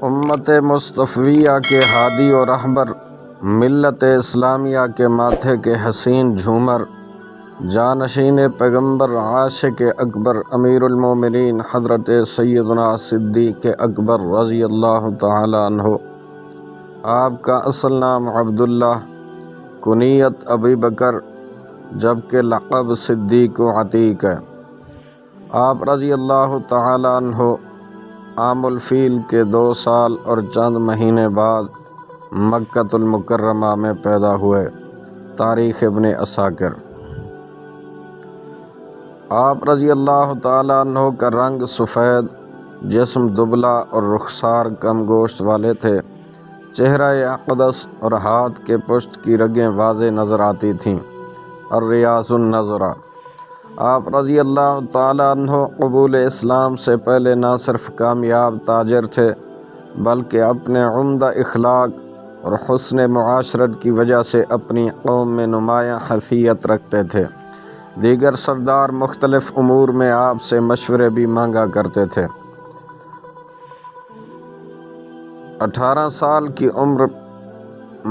امت مصطفیہ کے ہادی و رہبر، ملت اسلامیہ کے ماتھے کے حسین جھومر، جانشین پیغمبر، عاشق اکبر، امیر المومنین حضرت سیدنا صدیق اکبر رضی اللہ تعالی عنہ۔ آپ کا اصل نام عبداللہ، کنیت ابی بکر، جبکہ لقب صدیق و عتیق ہے۔ آپ رضی اللہ تعالی عنہ عام الفیل کے 2 سال اور چند مہینے بعد مکۃ المکرمہ میں پیدا ہوئے۔ تاریخ ابن عساکر۔ آپ رضی اللہ تعالی عنہ کا رنگ سفید، جسم دبلا اور رخسار کم گوشت والے تھے۔ چہرہ اقدس اور ہاتھ کے پشت کی رگیں واضح نظر آتی تھیں۔ الریاض النظرہ۔ آپ رضی اللہ تعالی عنہ قبول اسلام سے پہلے نہ صرف کامیاب تاجر تھے، بلکہ اپنے عمدہ اخلاق اور حسن معاشرت کی وجہ سے اپنی قوم میں نمایاں حیثیت رکھتے تھے۔ دیگر سردار مختلف امور میں آپ سے مشورے بھی مانگا کرتے تھے۔ 18 سال کی عمر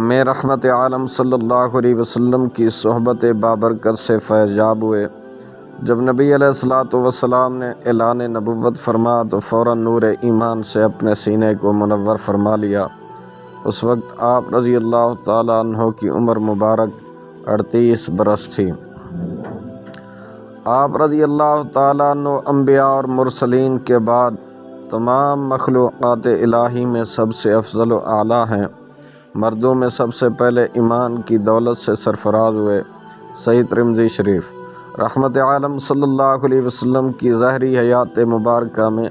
میں رحمت عالم صلی اللہ علیہ وسلم کی صحبت بابرکت سے فیض یاب ہوئے۔ جب نبی علیہ الصلوۃ والسلام نے اعلان نبوت فرمایا تو فوراً نور ایمان سے اپنے سینے کو منور فرما لیا۔ اس وقت آپ رضی اللہ تعالیٰ عنہ کی عمر مبارک 38 برس تھی۔ آپ رضی اللہ تعالیٰ عنہ انبیاء اور مرسلین کے بعد تمام مخلوقات الہی میں سب سے افضل و اعلیٰ ہیں۔ مردوں میں سب سے پہلے ایمان کی دولت سے سرفراز ہوئے۔ صحیح ترمذی شریف۔ رحمت عالم صلی اللہ علیہ وسلم کی ظاہری حیات مبارکہ میں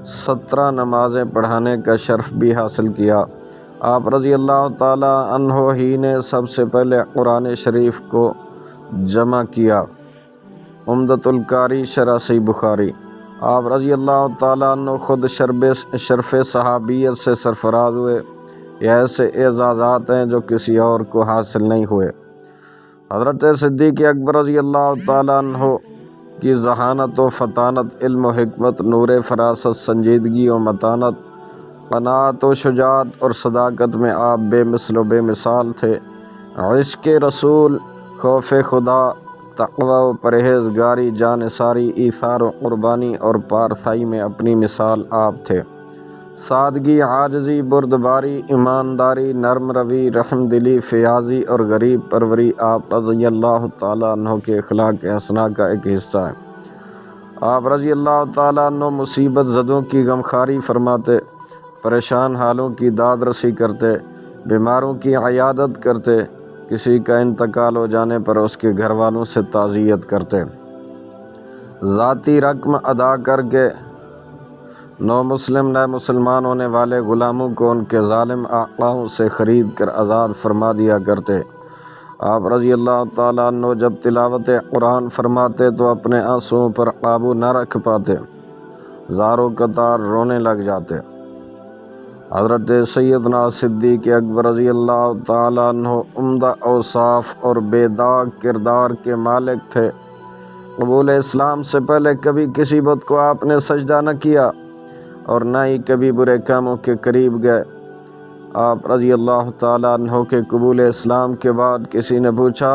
17 نمازیں پڑھانے کا شرف بھی حاصل کیا۔ آپ رضی اللہ تعالی عنہ ہی نے سب سے پہلے قرآن شریف کو جمع کیا۔ عمدۃ القاری شرح صحیح بخاری۔ آپ رضی اللہ تعالی عنہ خود شرف صحابیت سے سرفراز ہوئے۔ یہ ایسے اعزازات ہیں جو کسی اور کو حاصل نہیں ہوئے۔ حضرت صدیق اکبر رضی اللہ تعالیٰ عنہ کی ذہانت و فطانت، علم و حکمت، نور فراست، سنجیدگی و متانت، قناعت و شجاعت اور صداقت میں آپ بے مثل و بے مثال تھے۔ عشق رسول، خوف خدا، تقوی و پرہیزگاری، جانثاری، ایثار و قربانی اور پارسائی میں اپنی مثال آپ تھے۔ سادگی، عاجزی، بردباری، ایمانداری، نرم روی، رحم دلی، فیاضی اور غریب پروری آپ رضی اللہ تعالیٰ عنہ کے اخلاق حسنہ کا ایک حصہ ہے۔ آپ رضی اللہ تعالیٰ عنہ مصیبت زدوں کی غمخواری فرماتے، پریشان حالوں کی داد رسی کرتے، بیماروں کی عیادت کرتے، کسی کا انتقال ہو جانے پر اس کے گھر والوں سے تعزیت کرتے، ذاتی رقم ادا کر کے نو مسلم نئے مسلمان ہونے والے غلاموں کو ان کے ظالم آقاؤں سے خرید کر آزاد فرما دیا کرتے۔ آپ رضی اللہ تعالیٰ عنہ جب تلاوت قرآن فرماتے تو اپنے آنسوؤں پر قابو نہ رکھ پاتے، زاروں قطار رونے لگ جاتے۔ حضرت سیدنا صدیق اکبر رضی اللہ تعالیٰ عنہ عمدہ اوصاف اور بے داغ کردار کے مالک تھے۔ قبول اسلام سے پہلے کبھی کسی بت کو آپ نے سجدہ نہ کیا اور نہ ہی کبھی برے کاموں کے قریب گئے۔ آپ رضی اللہ تعالیٰ عنہ کے قبول اسلام کے بعد کسی نے پوچھا،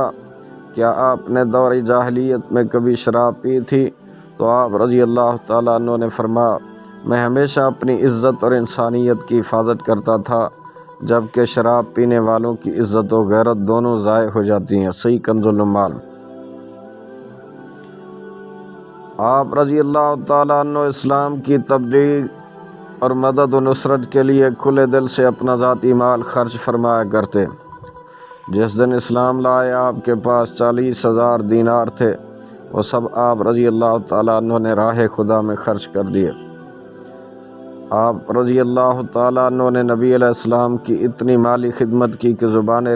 کیا آپ نے دور جاہلیت میں کبھی شراب پی تھی؟ تو آپ رضی اللہ تعالیٰ عنہ نے فرمایا، میں ہمیشہ اپنی عزت اور انسانیت کی حفاظت کرتا تھا، جبکہ شراب پینے والوں کی عزت و غیرت دونوں ضائع ہو جاتی ہیں۔ صحیح کنز العمال۔ آپ رضی اللہ تعالیٰ عنہ اسلام کی تبلیغ اور مدد و نصرت کے لیے کھلے دل سے اپنا ذاتی مال خرچ فرمایا کرتے۔ جس دن اسلام لائے آپ کے پاس 40,000 دینار تھے، وہ سب آپ رضی اللہ تعالیٰ عنہ نے راہ خدا میں خرچ کر دیے۔ آپ رضی اللہ تعالیٰ عنہ نے نبی علیہ السلام کی اتنی مالی خدمت کی کہ زبان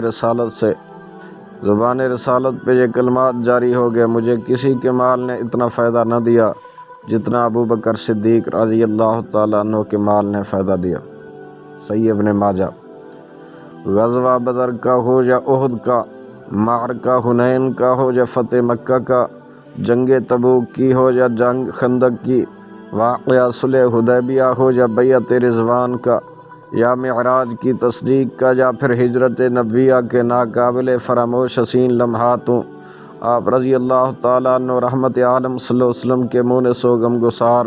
رسالت پہ یہ کلمات جاری ہو گئے، مجھے کسی کے مال نے اتنا فائدہ نہ دیا جتنا ابو بکر صدیق رضی اللہ تعالیٰ عنہ کے مال نے فائدہ دیا۔ صحیح ابن ماجہ۔ غزوہ بدر کا ہو یا احد کا، معرکہ حنین کا ہو یا فتح مکہ کا، جنگ تبوک کی ہو یا جنگ خندق کی، واقعہ صلح حدیبیہ ہو یا بیعت رضوان کا، یا معراج کی تصدیق کا یا پھر ہجرت نبویہ کے ناقابل فراموش حسین لمحات ہوں۔ آپ رضی اللہ تعالیٰ عنہ رحمت عالم صلی اللہ علیہ وسلم کے مونس و غمگسار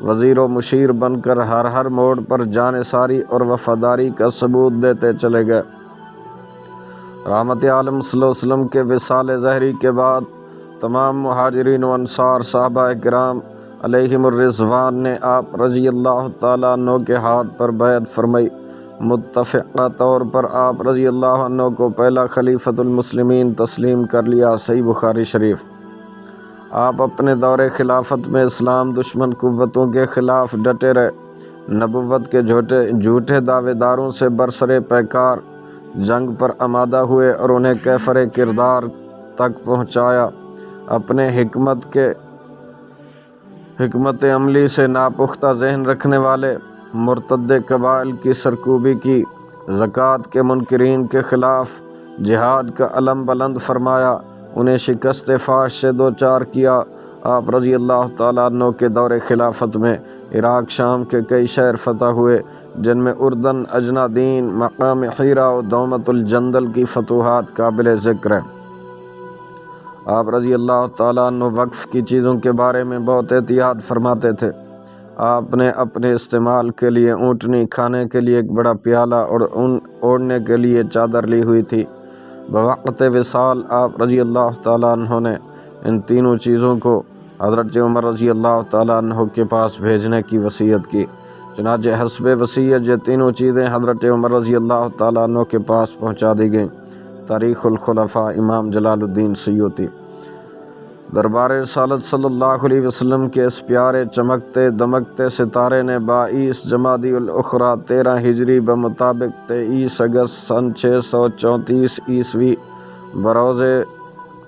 وزیر و مشیر بن کر ہر موڑ پر جانثاری اور وفاداری کا ثبوت دیتے چلے گئے۔ رحمت عالم صلی اللہ علیہ وسلم کے وصال ظہری کے بعد تمام مہاجرین و انصار صحابہ کرام علیہم الرضوان نے آپ رضی اللہ تعالیٰ عنہ کے ہاتھ پر بیعت فرمائی۔ متفقہ طور پر آپ رضی اللہ عنہ کو پہلا خلیفۃ المسلمین تسلیم کر لیا۔ صحیح بخاری شریف۔ آپ اپنے دور خلافت میں اسلام دشمن قوتوں کے خلاف ڈٹے رہے، نبوت کے جھوٹے دعوے داروں سے برسر پیکار جنگ پر آمادہ ہوئے اور انہیں کیفر کردار تک پہنچایا۔ اپنے حکمت عملی سے ناپختہ ذہن رکھنے والے مرتد قبائل کی سرکوبی کی، زکوٰۃ کے منکرین کے خلاف جہاد کا علم بلند فرمایا، انہیں شکست فاش سے دوچار کیا۔ آپ رضی اللہ تعالیٰ عنہ کے دور خلافت میں عراق شام کے کئی شہر فتح ہوئے، جن میں اردن، اجنادین، مقام حیرہ و دومت الجندل کی فتوحات قابل ذکر ہیں۔ آپ رضی اللہ تعالیٰ عنہ وقف کی چیزوں کے بارے میں بہت احتیاط فرماتے تھے۔ آپ نے اپنے استعمال کے لیے اونٹنی، کھانے کے لیے ایک بڑا پیالہ اور اوڑھنے کے لیے چادر لی ہوئی تھی۔ بوقت وصال آپ رضی اللہ تعالیٰ عنہ نے ان تینوں چیزوں کو حضرت عمر رضی اللہ تعالیٰ عنہ کے پاس بھیجنے کی وصیت کی۔ چنانچہ حسب وصیت یہ تینوں چیزیں حضرت عمر رضی اللہ تعالیٰ عنہ کے پاس پہنچا دی گئیں۔ تاریخ الخلفاء امام جلال الدین سیوطی۔ دربار رسالت صلی اللہ علیہ وسلم کے اس پیارے چمکتے دمکتے ستارے نے 22 جمادی الاخری 13 ہجری بمطابق 23 اگست سن 634 عیسوی بروز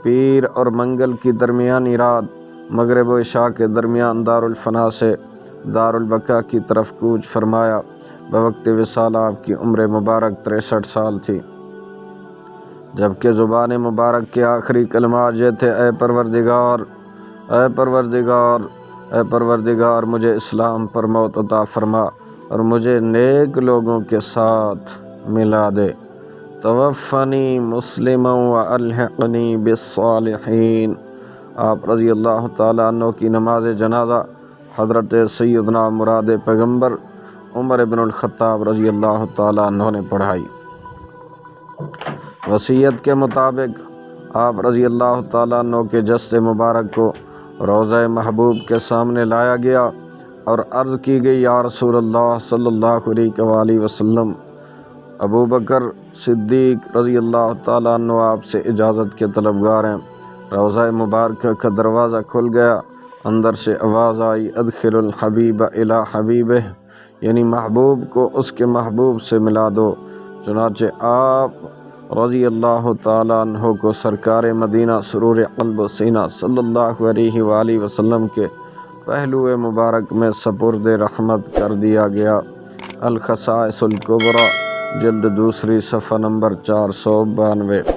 پیر اور منگل کی درمیانی رات مغرب و عشاء کے درمیان دارالفنا سے دارالبقا کی طرف کوچ فرمایا۔ بوقت وصال آپ کی عمر مبارک 63 سال تھی، جبکہ زبان مبارک کے آخری کلمات یہ تھے: اے پروردگار، اے پروردگار، اے پروردگار، مجھے اسلام پر موت عطا فرما اور مجھے نیک لوگوں کے ساتھ ملا دے۔ توفنی مسلما والحقنی بالصالحین۔ آپ رضی اللہ تعالیٰ عنہ کی نماز جنازہ حضرت سیدنا مراد پیغمبر عمر بن الخطاب رضی اللہ تعالیٰ عنہ نے پڑھائی۔ وصیت کے مطابق آپ رضی اللہ تعالیٰ عنہ کے جسد مبارک کو روضہ محبوب کے سامنے لایا گیا اور عرض کی گئی: یا رسول اللہ صلی اللہ علیہ وآلہ وسلم، ابو بکر صدیق رضی اللہ تعالیٰ عنہ آپ سے اجازت کے طلبگار ہیں۔ روضہ مبارکہ کا دروازہ کھل گیا، اندر سے آواز آئی: ادخل الحبیب الی حبیبہ، یعنی محبوب کو اس کے محبوب سے ملا دو۔ چنانچہ آپ رضی اللہ تعالیٰ عنہ کو سرکار مدینہ سرور قلب و سینہ صلی اللہ علیہ وآلہ وسلم کے پہلو مبارک میں سپرد رحمت کر دیا گیا۔ الخصائص الکبریٰ، جلد دوسری، صفحہ نمبر 492۔